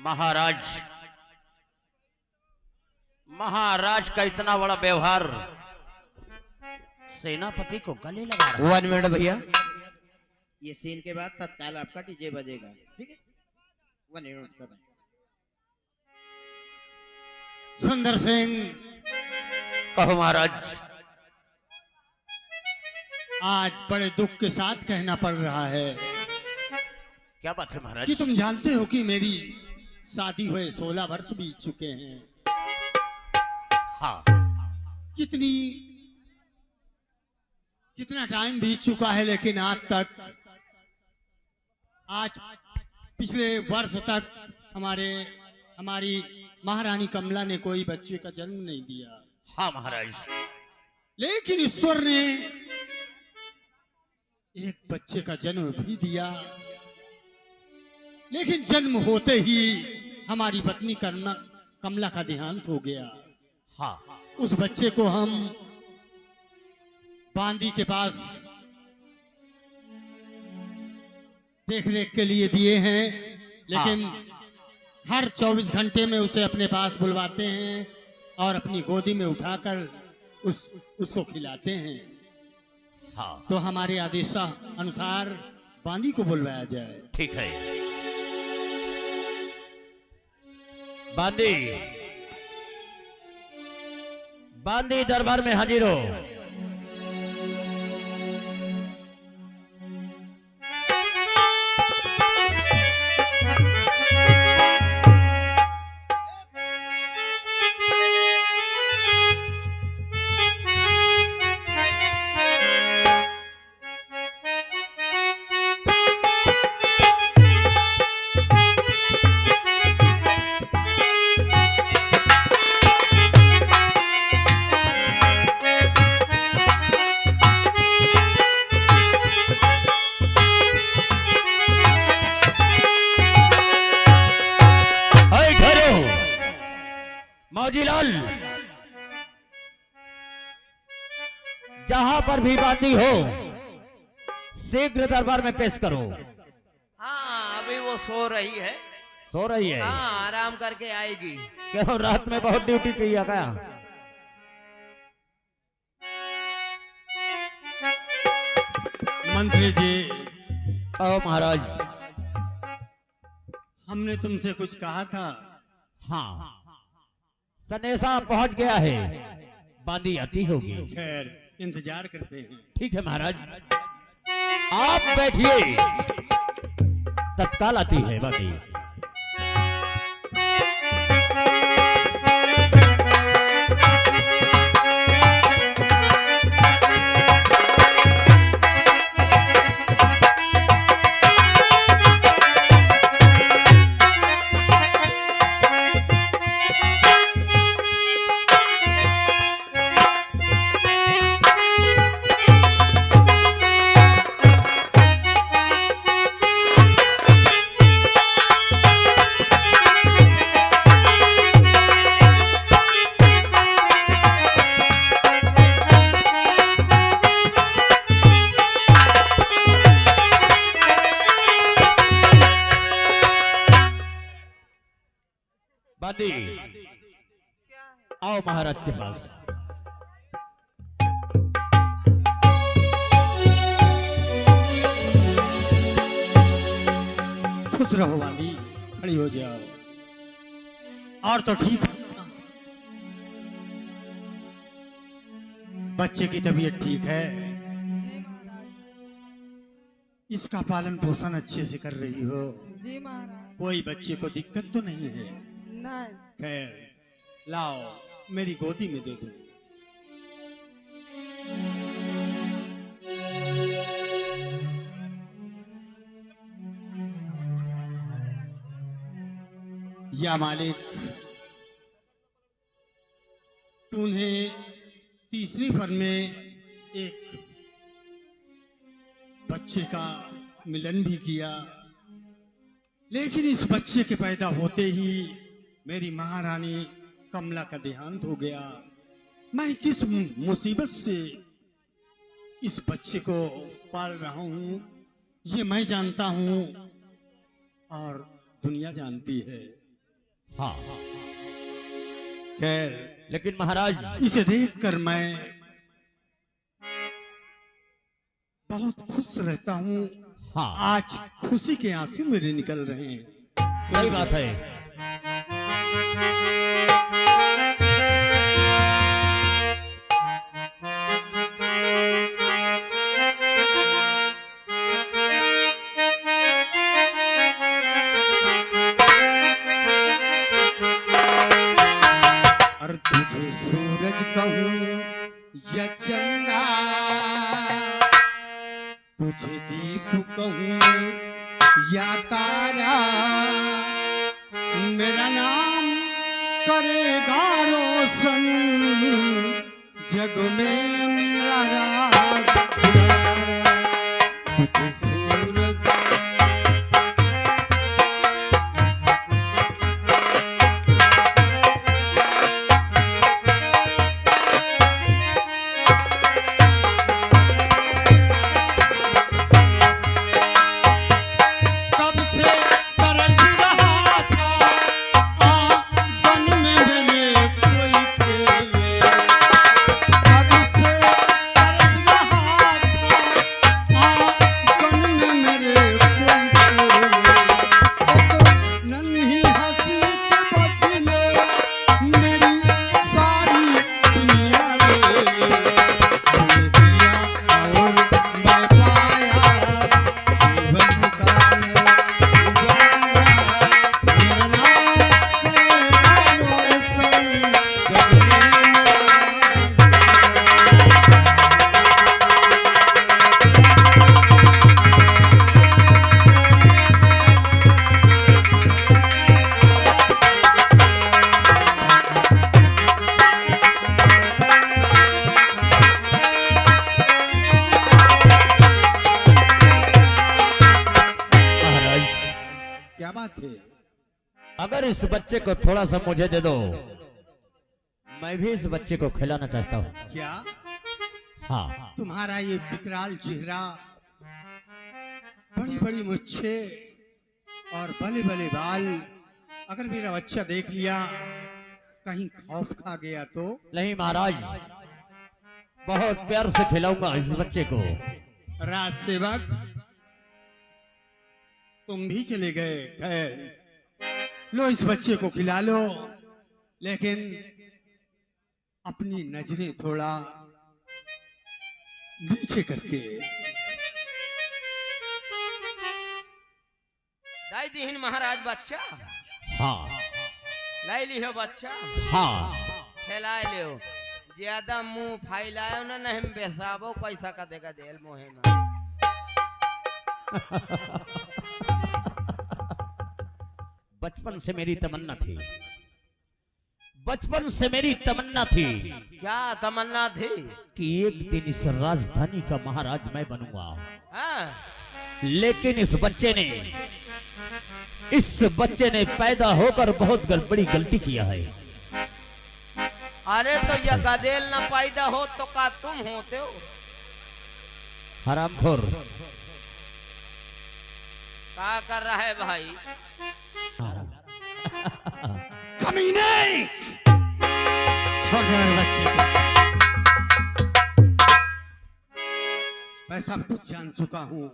महाराज, महाराज का इतना बड़ा व्यवहार सेनापति को गले लगा रहा है। 1 मिनट भैया, ये सीन के बाद तत्काल आपका डीजे बजेगा, ठीक है? 1 मिनट समय। सुंदर सिंह, कहो महाराज। आज बड़े दुख के साथ कहना पड़ रहा है क्या बात है महाराज? कि तुम जानते हो कि मेरी शादी हुए 16 वर्ष बीत चुके हैं। हाँ। कितना टाइम बीत चुका है, लेकिन आज पिछले वर्ष तक हमारी महारानी कमला ने कोई बच्चे का जन्म नहीं दिया। हाँ महाराज। लेकिन ईश्वर ने एक बच्चे का जन्म भी दिया। लेकिन जन्म होते ही हमारी पत्नी कमला का देहांत हो गया। हाँ। उस बच्चे को हम बांदी के पास देखरेख के लिए दिए हैं, लेकिन हर 24 घंटे में उसे अपने पास बुलवाते हैं और अपनी गोदी में उठाकर उसको खिलाते हैं। हाँ। तो हमारे आदेश अनुसार बांदी को बुलवाया जाए। ठीक है। बांदी, बांदी दरबार में हाजिर हो। मौजीलाल, जहां पर भी बांदी हो शीघ्र दरबार में पेश करो। हाँ, अभी वो सो रही है। सो रही है? हाँ, आराम करके आएगी। क्यों, रात में बहुत ड्यूटी की है क्या? मंत्री जी। ओ महाराज। हमने तुमसे कुछ कहा था। हाँ, सनेसा पहुंच गया है, बांदी आती होगी। खैर, इंतजार करते हैं। ठीक है महाराज, आप बैठिए, तत्काल आती है बांदी। बांदी, आओ महाराज के पास। खुश रहो बांदी, खड़ी हो जाओ। और तो ठीक, बच्चे की तबीयत ठीक है? जी महाराज। इसका पालन पोषण अच्छे से कर रही हो? जी महाराज। कोई बच्चे को दिक्कत तो नहीं है? नहीं। खैर, लाओ मेरी गोदी में दे दो। या मालिक, तूने तीसरी फर में एक बच्चे का मिलन भी किया, लेकिन इस बच्चे के पैदा होते ही मेरी महारानी कमला का देहांत हो गया। मैं किस मुसीबत से इस बच्चे को पाल रहा हूं, ये मैं जानता हूं और दुनिया जानती है। हाँ खैर, लेकिन महाराज इसे देखकर मैं बहुत खुश रहता हूँ। हाँ आज खुशी के आंसू मेरे निकल रहे हैं। सही बात है। और तुझे सूरज कहूँ या चंदा, तुझे दीप कहूँ या तारा, मेरा नाम करेगा रोशन जग में मेरा राज प्यारा। तुझे सूरज कब से तरस रहा था, आंगन में मेरे कोई खेले। कब से तरस रहा था, आंगन में मेरे कोई खेले। एक नन्ही हंसी के बदले मेरी सारी दुनिया ले ले। तूने दिया और मैं पाया, जीवन का मेरा उजाला, मेरा नाम करेगा रोशन जग में मेरा। महाराज क्या बात है? अगर इस बच्चे को थोड़ा सा मुझे दे दो, मैं भी इस बच्चे को खिलाना चाहता हूँ। क्या हाँ तुम्हारा ये विकराल चेहरा, बड़ी बड़ी मुच्छे और भले भले बाल, अगर मेरा बच्चा देख लिया, कहीं खौफ खा गया तो? नहीं महाराज, बहुत प्यार से खिलाऊंगा इस बच्चे को। राज सेवक, तुम भी चले गए। खैर, लो इस बच्चे को खिला लो, लेकिन अपनी नजरें थोड़ा नीचे करके। दाई दीहिन महाराज बच्चा हाँ लाई लियो बच्चा हाँ खिलाए लियो। ज्यादा मुंह फैलायो ना नहीं बेसाबो पैसा का देगा देल मोहे में। बचपन से मेरी तमन्ना थी, बचपन से मेरी तमन्ना थी क्या तमन्ना थी? कि एक दिन इस राजधानी का महाराज मैं बनूंगा। हाँ? लेकिन इस बच्चे ने पैदा होकर बहुत बड़ी गलती किया है। अरे तो ये गदेल ना पैदा हो तो का तुम होते हो? हरामखोर। क्या कर रहा है भाई? कमीने! छोड़ दो मेरे बच्चे को। मैं सब कुछ जान चुका हूं।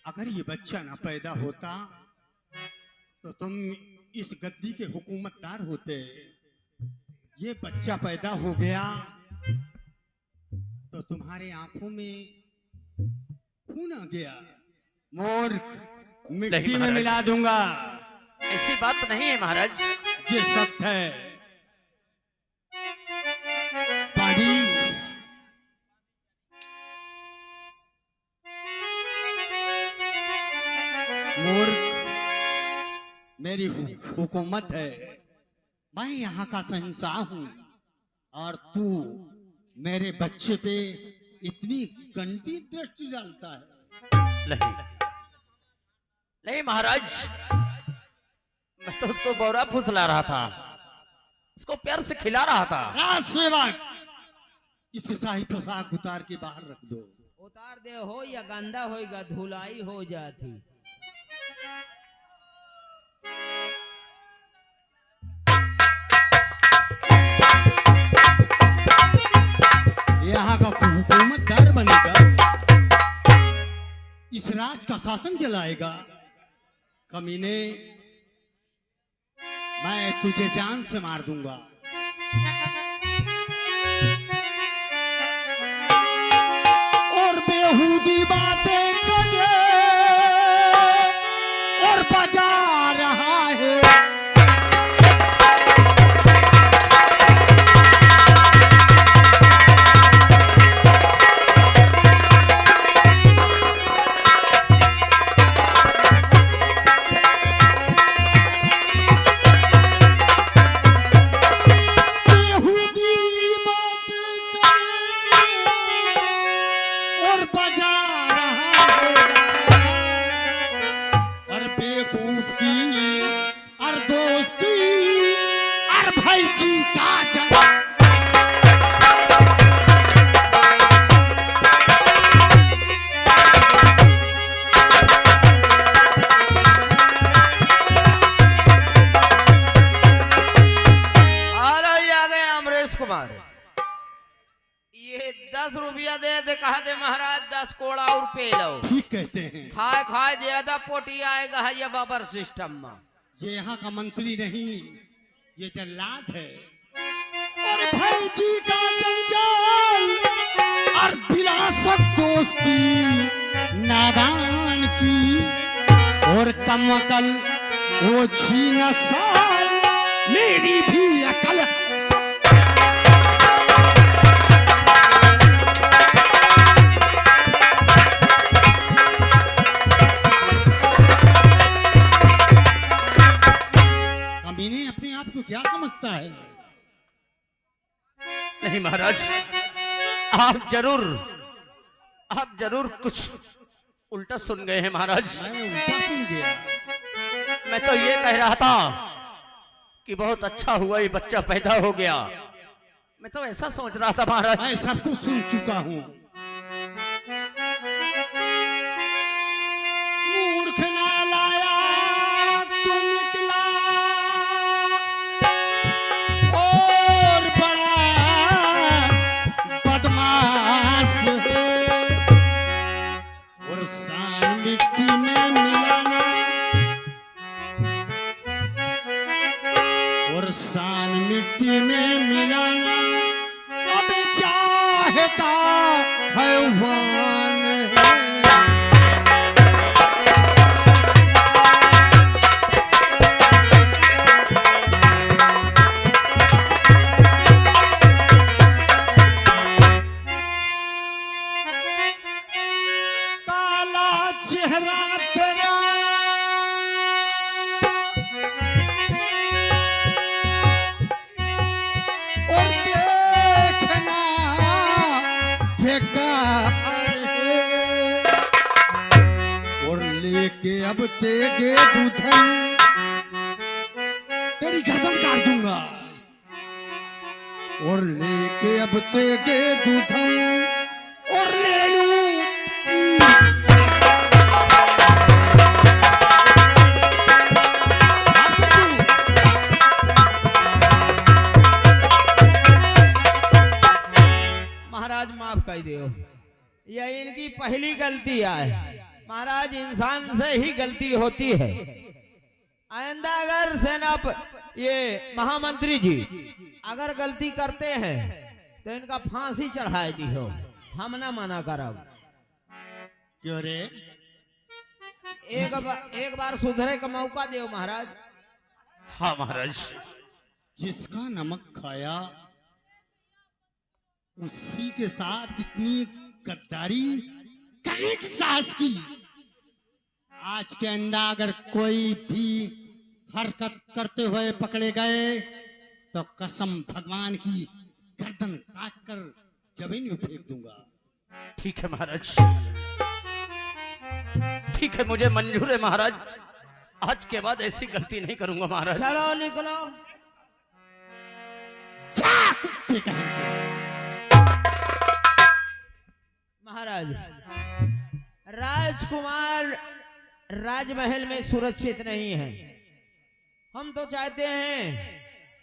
अगर ये बच्चा ना पैदा होता तो तुम इस गद्दी के हुकूमतदार होते। ये बच्चा पैदा हो गया तो तुम्हारे आंखों में खून आ गया। मूर्ख, मिट्टी में महाराज। मिला दूंगा। ऐसी बात नहीं है महाराज। ये सत्य है। पानी मूर्ख, मेरी हुकूमत है। मैं यहाँ का शहंशाह हूँ और तू मेरे बच्चे पे इतनी गंदी दृष्टि डालता है। नहीं नहीं महाराज, मैं तो उसको बोरा फुसला रहा था, उसको प्यार से खिला रहा था। राज सेवक, इसे शाही पोशाक उतार के बाहर रख दो। उतार दे हो या गंदा होएगा, धुलाई हो जाती। राज का शासन चलाएगा। कमीने, मैं तुझे जान से मार दूंगा। और बेहूदी बातें करे और बजा रहा है। ये 10 रुपया दे कहा दे महाराज 10 कोड़ा और पे लो। ठीक कहते हैं। खाए खाए ज्यादा पोटी आएगा है ये बाबर सिस्टम में। ये यहाँ का मंत्री नहीं, ये जल्लाद है। और भाई जी का जंजाल और विलासक दोस्ती नादान की और कमकल वो छीना साल मेरी भी अकल। कमीने अपने आप को क्या समझता है? नहीं महाराज, आप जरूर कुछ उल्टा सुन गए हैं महाराज। मैं उल्टा सुन गया। मैं तो ये कह रहा था कि बहुत अच्छा हुआ ये बच्चा पैदा हो गया। मैं तो ऐसा सोच रहा था महाराज। मैं सब कुछ सुन चुका हूँ। मूर्ख नालायक तू निकला और बड़ा बदमाश है। और सान मिट्टी में मिलाना और सान मिट्टी में मिलाना अब चाहता हैवान है। काला चेहरा तेरा और देखना बेकार है। और लेके अब तेगे दूधन तेरी गर्दन काट दूंगा। और लेके अब तेगे दूधन और ले लूं महाराज माफ कर दियो, यह इनकी पहली गलती है। महाराज इंसान से ही गलती होती है। आइंदा अगर ये महामंत्री जी अगर गलती करते हैं तो इनका फांसी चढ़ाए दी हो, हम ना मना करब। क्यों रे? एक बार सुधरे का मौका दो महाराज। हाँ महाराज। जिसका नमक खाया उसी के साथ इतनी गद्दारी करने की साहस की। आज के अंदर अगर कोई भी हरकत करते हुए पकड़े गए तो कसम भगवान की गर्दन काटकर जमीन में फेंक दूंगा। ठीक है महाराज, ठीक है, मुझे मंजूर है महाराज। आज के बाद ऐसी गलती नहीं करूंगा महाराज। चलो निकलो। जा कुत्ते कहेंगे। महाराज राजकुमार राजमहल में सुरक्षित नहीं है। हम तो चाहते हैं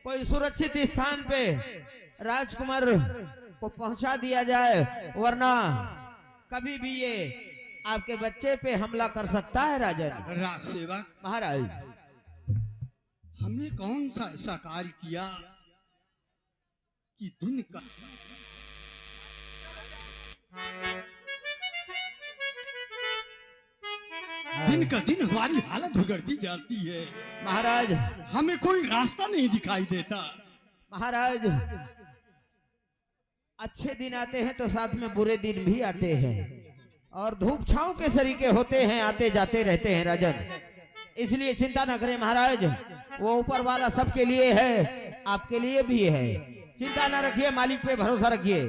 कोई सुरक्षित स्थान पे राजकुमार को पहुंचा दिया जाए, वरना कभी भी ये आपके बच्चे पे हमला कर सकता है राजन। राज सेवक, महाराज हमने कौन सा ऐसा कार्य किया कि दिन का दिन हमारी हालत बिगड़ती जाती है। महाराज हमें कोई रास्ता नहीं दिखाई देता। महाराज अच्छे दिन आते हैं तो साथ में बुरे दिन भी आते हैं, और धूप छांव के सरीके होते हैं, आते जाते रहते हैं राजन। इसलिए चिंता न करें महाराज, वो ऊपर वाला सबके लिए है, आपके लिए भी है। चिंता न रखिए, मालिक पे भरोसा रखिए।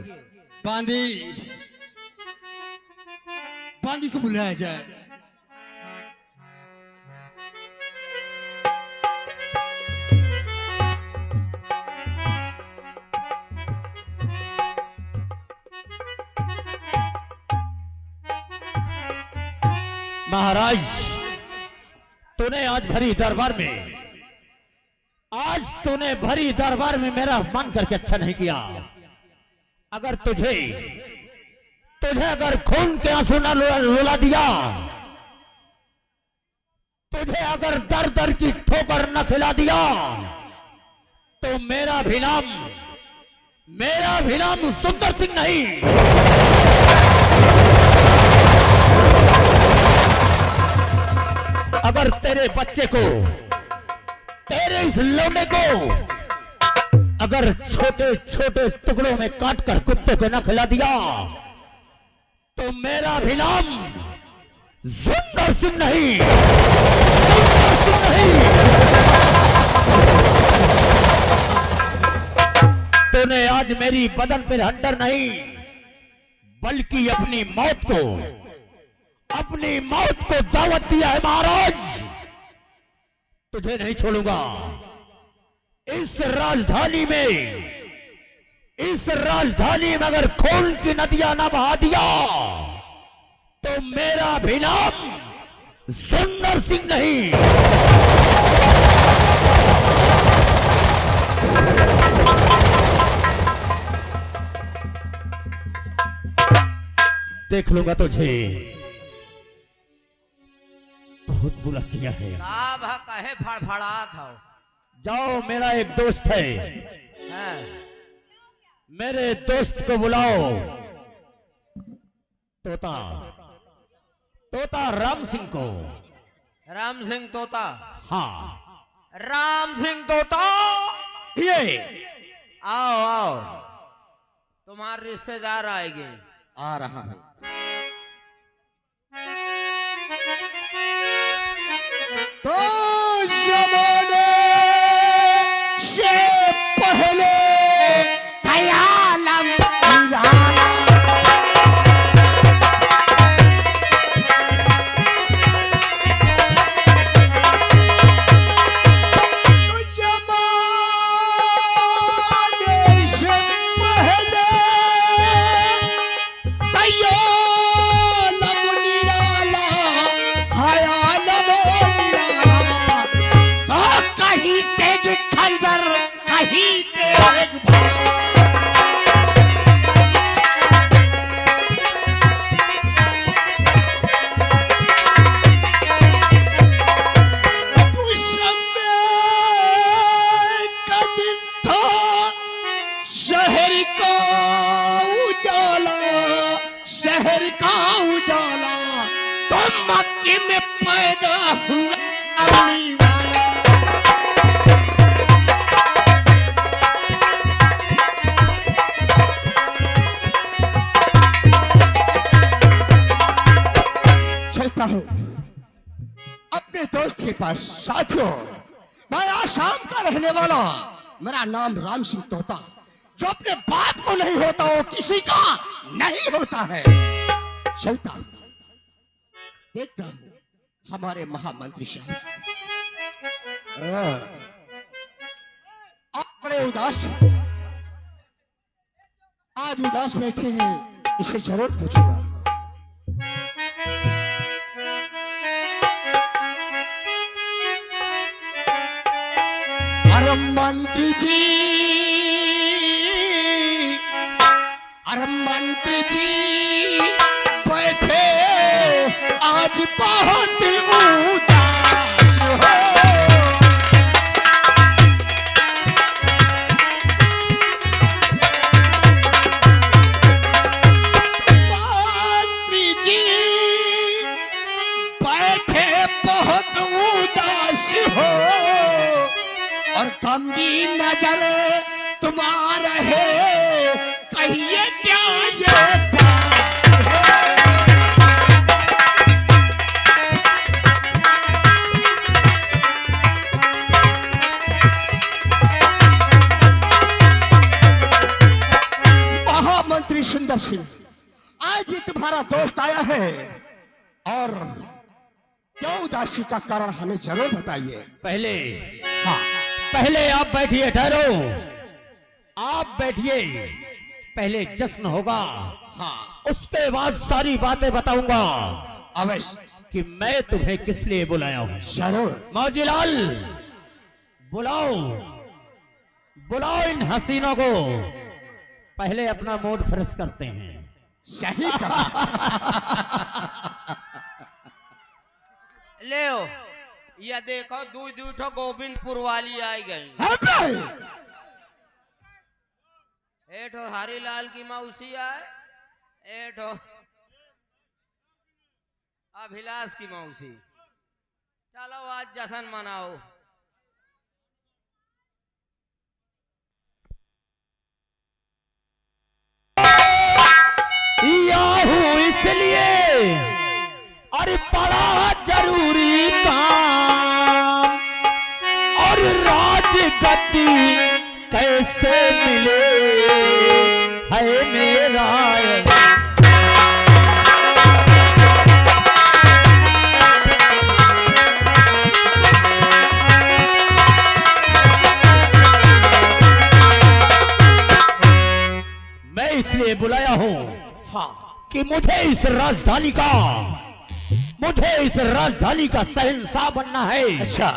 बांदी बांदी को बुलाया जाए। महाराज, तूने आज भरी दरबार में मेरा अपमान करके अच्छा नहीं किया। अगर तुझे अगर खून के आंसू न रुला दिया, तुझे अगर दर दर की ठोकर न खिला दिया, तो मेरा भी नाम सुंदर सिंह नहीं। अगर तेरे बच्चे को, तेरे इस लौंडे को अगर छोटे छोटे टुकड़ों में काट कर कुत्तों को न खिला दिया, तो मेरा भी नाम सुंदर सिंह नहीं, तूने आज मेरी बदन पर हंटर नहीं, बल्कि अपनी मौत को दावत दिया है। महाराज, तुझे नहीं छोड़ूंगा। इस राजधानी में अगर खून की नदियां ना बहा दिया, तो मेरा भी नाम सुंदर सिंह नहीं। देख लूंगा तुझे। बहुत बुरा किया है। कहे फड़फड़ा था। जाओ, मेरा एक दोस्त है, मेरे दोस्त को बुलाओ। तोता राम सिंह को। राम सिंह तोता? हाँ, राम सिंह तोता, ये आओ, तुम्हारे रिश्तेदार आएंगे। आ रहा है। तो जमाने से पहले दयालम मक्के में पैदा हुआ अम्मी वाला। चलता हूँ अपने दोस्त के पास। साथियों, मैं आसाम का रहने वाला, मेरा नाम राम सिंह तोता। जो अपने बाप को नहीं होता वो किसी का नहीं होता है। चलता हूँ, देखता हूँ हमारे महामंत्री साहब आप बड़े उदास, आज उदास बैठे हैं, इसे जरूर पूछूंगा। अरे मंत्री जी, अरे मंत्री जी बैठे और गंदी नजर तुम्हारा है, कहिए क्या ये बात है। महामंत्री सुंदर सिंह, आज ये तुम्हारा दोस्त आया है और क्या उदासी का कारण हमें जरूर बताइए। पहले हाँ, पहले आप बैठिए, ठहरो, आप बैठिए, पहले जश्न होगा, हाँ, उसके बाद सारी बातें बताऊंगा अवश्य, कि मैं तुम्हें किस लिए बुलाया हूं। जरूर। मौजीलाल, बुलाओ बुलाओ इन हसीनों को, पहले अपना मूड फ्रेश करते हैं। सही कहा। ले ये देखो दू दू ठो गोविंदपुर वाली आई गई। अबे! एठो हरीलाल की मौसी आए, एठो अभिलाष की मौसी। चलो आज जश्न मनाओ। याहू इसलिए और बड़ा जरूरी काम, और राजगद्दी कैसे मिले है मेरा। मैं इसलिए बुलाया हूं, हाँ, कि मुझे इस राजधानी का शहंशाह बनना है। अच्छा,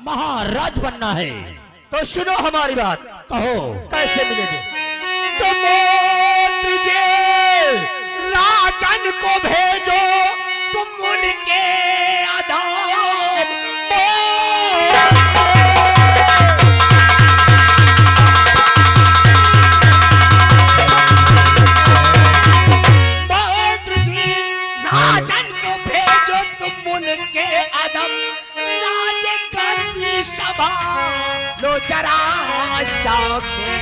महाराज बनना है। तो सुनो हमारी बात। कहो कैसे मिलेंगे? तुम तुझे राजन को भेजो, तुम उनके आधार मंत्र जी, राजन को भेजो, तुम उनके अदम राज करती सभा लो जरा शौक से।